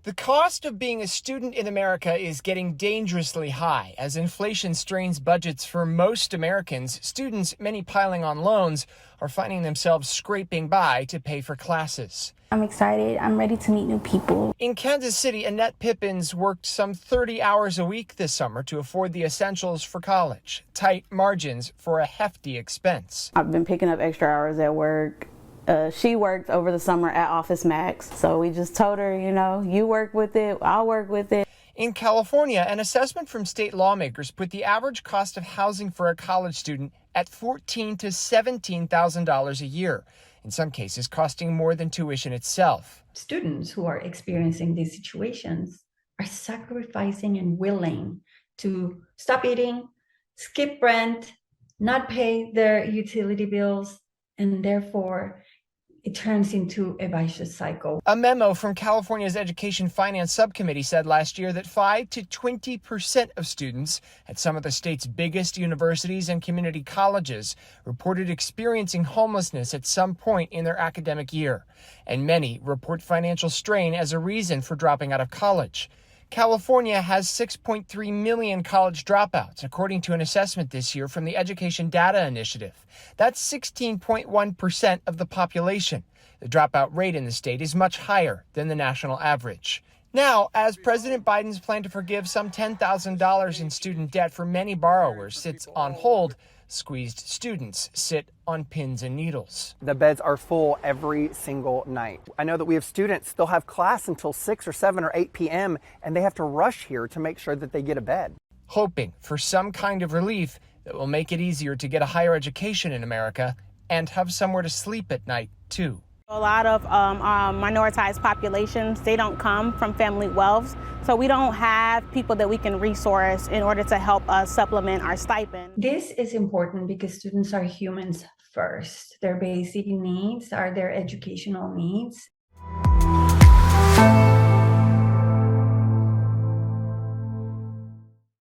The cost of being a student in America is getting dangerously high. As inflation strains budgets for most Americans, students, many piling on loans, are finding themselves scraping by to pay for classes. I'm excited. I'm ready to meet new people. In Kansas City, Annette Pippins worked some 30 hours a week this summer to afford the essentials for college. Tight margins for a hefty expense. I've been picking up extra hours at work. She worked over the summer at Office Max, so we just told her, you work with it, I'll work with it. In California, an assessment from state lawmakers put the average cost of housing for a college student at $14,000 to $17,000 a year, in some cases costing more than tuition itself. Students who are experiencing these situations are sacrificing and willing to stop eating, skip rent, not pay their utility bills, and therefore it turns into a vicious cycle. A memo from California's Education Finance Subcommittee said last year that 5 to 20% of students at some of the state's biggest universities and community colleges reported experiencing homelessness at some point in their academic year, and many report financial strain as a reason for dropping out of college. California has 6.3 million college dropouts, according to an assessment this year from the Education Data Initiative. That's 16.1% of the population. The dropout rate in the state is much higher than the national average. Now, as President Biden's plan to forgive some $10,000 in student debt for many borrowers sits on hold, squeezed students sit on pins and needles. The beds are full every single night. I know that we have students, they'll have class until 6 or 7 or 8 p.m. and they have to rush here to make sure that they get a bed. Hoping for some kind of relief that will make it easier to get a higher education in America and have somewhere to sleep at night, too. A lot of minoritized populations, they don't come from family wealth, so we don't have people that we can resource in order to help us supplement our stipend. This is important because students are humans first. Their basic needs are their educational needs.